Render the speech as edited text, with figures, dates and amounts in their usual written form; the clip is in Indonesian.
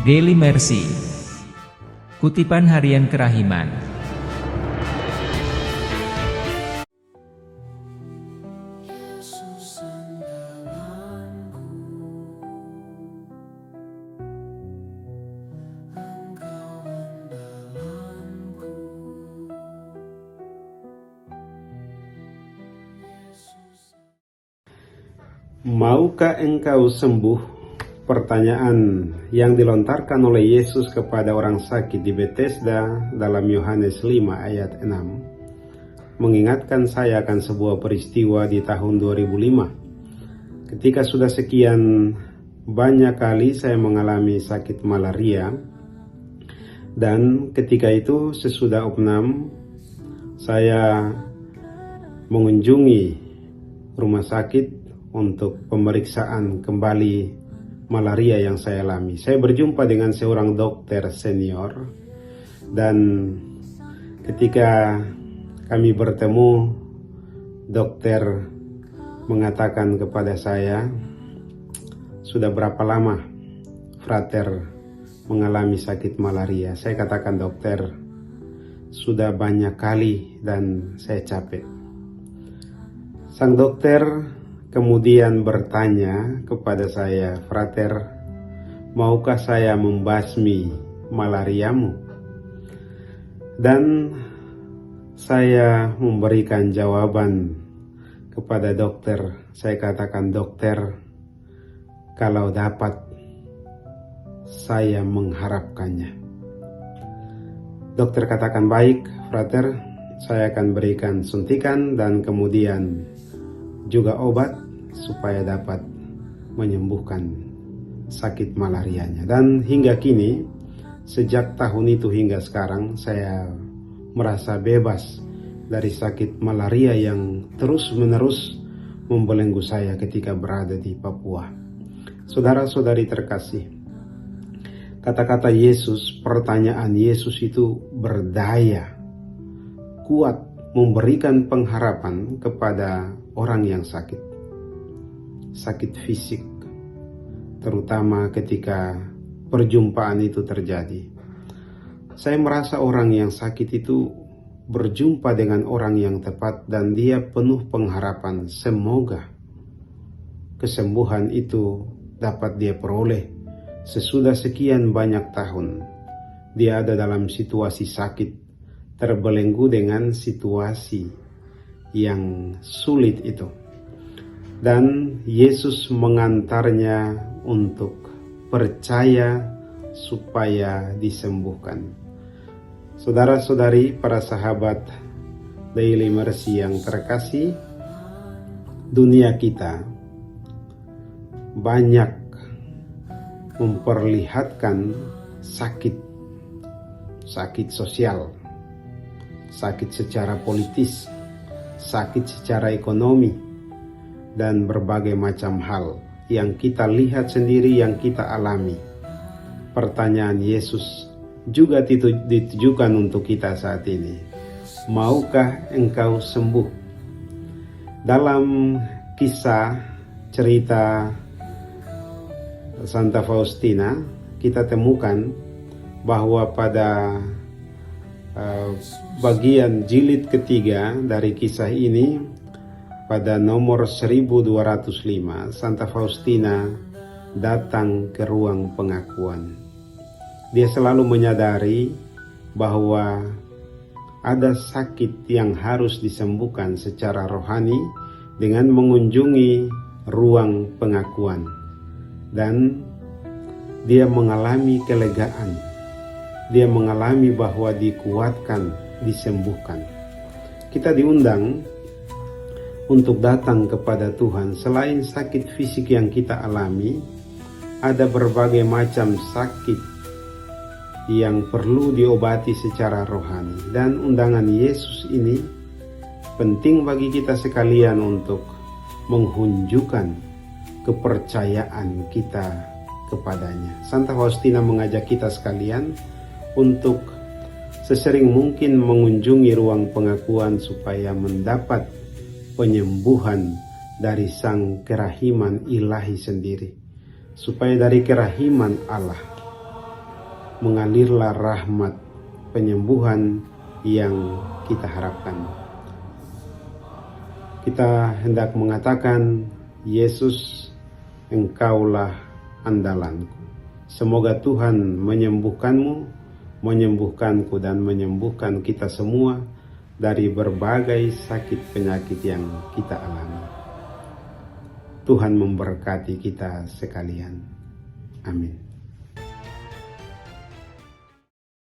Daily Mercy. Kutipan Harian Kerahiman. Maukah engkau sembuh? Pertanyaan yang dilontarkan oleh Yesus kepada orang sakit di Bethesda dalam Yohanes 5 ayat 6 mengingatkan saya akan sebuah peristiwa di tahun 2005 ketika sudah sekian banyak kali saya mengalami sakit malaria, dan ketika itu sesudah opnam saya mengunjungi rumah sakit untuk pemeriksaan kembali malaria yang saya alami. Saya berjumpa dengan seorang dokter senior, dan ketika kami bertemu, dokter mengatakan kepada saya, "Sudah berapa lama Frater mengalami sakit malaria?" Saya katakan, "Dokter, sudah banyak kali dan saya capek." Sang dokter kemudian bertanya kepada saya, "Frater, maukah saya membasmi malariamu?" Dan saya memberikan jawaban kepada dokter. Saya katakan, "Dokter, kalau dapat, saya mengharapkannya." Dokter katakan, "Baik, Frater, saya akan berikan suntikan dan kemudian juga obat supaya dapat menyembuhkan sakit malarianya." Dan hingga kini, sejak tahun itu hingga sekarang, saya merasa bebas dari sakit malaria yang terus-menerus membelenggu saya ketika berada di Papua. Saudara-saudari terkasih, kata-kata Yesus, pertanyaan Yesus itu berdaya, kuat, memberikan pengharapan kepada orang yang sakit fisik, terutama ketika perjumpaan itu terjadi. Saya merasa orang yang sakit itu berjumpa dengan orang yang tepat dan dia penuh pengharapan, semoga kesembuhan itu dapat dia peroleh sesudah sekian banyak tahun dia ada dalam situasi sakit, terbelenggu dengan situasi yang sulit itu, dan Yesus mengantarnya untuk percaya supaya disembuhkan. Saudara-saudari, para sahabat Daily Mercy yang terkasih, dunia kita banyak memperlihatkan sakit sosial, sakit secara politis, sakit secara ekonomi, dan berbagai macam hal yang kita lihat sendiri, yang kita alami. Pertanyaan Yesus juga ditujukan untuk kita saat ini. Maukah engkau sembuh? Dalam kisah cerita Santa Faustina, kita temukan bahwa pada bagian jilid ketiga dari kisah ini, pada nomor 1205, Santa Faustina datang ke ruang pengakuan. Dia selalu menyadari bahwa ada sakit yang harus disembuhkan secara rohani dengan mengunjungi ruang pengakuan, dan dia mengalami kelegaan. Dia mengalami bahwa dikuatkan, disembuhkan. Kita diundang untuk datang kepada Tuhan. Selain sakit fisik yang kita alami, ada berbagai macam sakit yang perlu diobati secara rohani. Dan undangan Yesus ini penting bagi kita sekalian untuk menghunjukkan kepercayaan kita kepadanya. Santa Faustina mengajak kita sekalian untuk sesering mungkin mengunjungi ruang pengakuan supaya mendapat penyembuhan dari sang kerahiman ilahi sendiri, supaya dari kerahiman Allah mengalirlah rahmat penyembuhan yang kita harapkan. Kita hendak mengatakan, Yesus, Engkaulah andalanku. Semoga Tuhan menyembuhkanmu, menyembuhkanku, dan menyembuhkan kita semua dari berbagai sakit penyakit yang kita alami. Tuhan memberkati kita sekalian. Amin.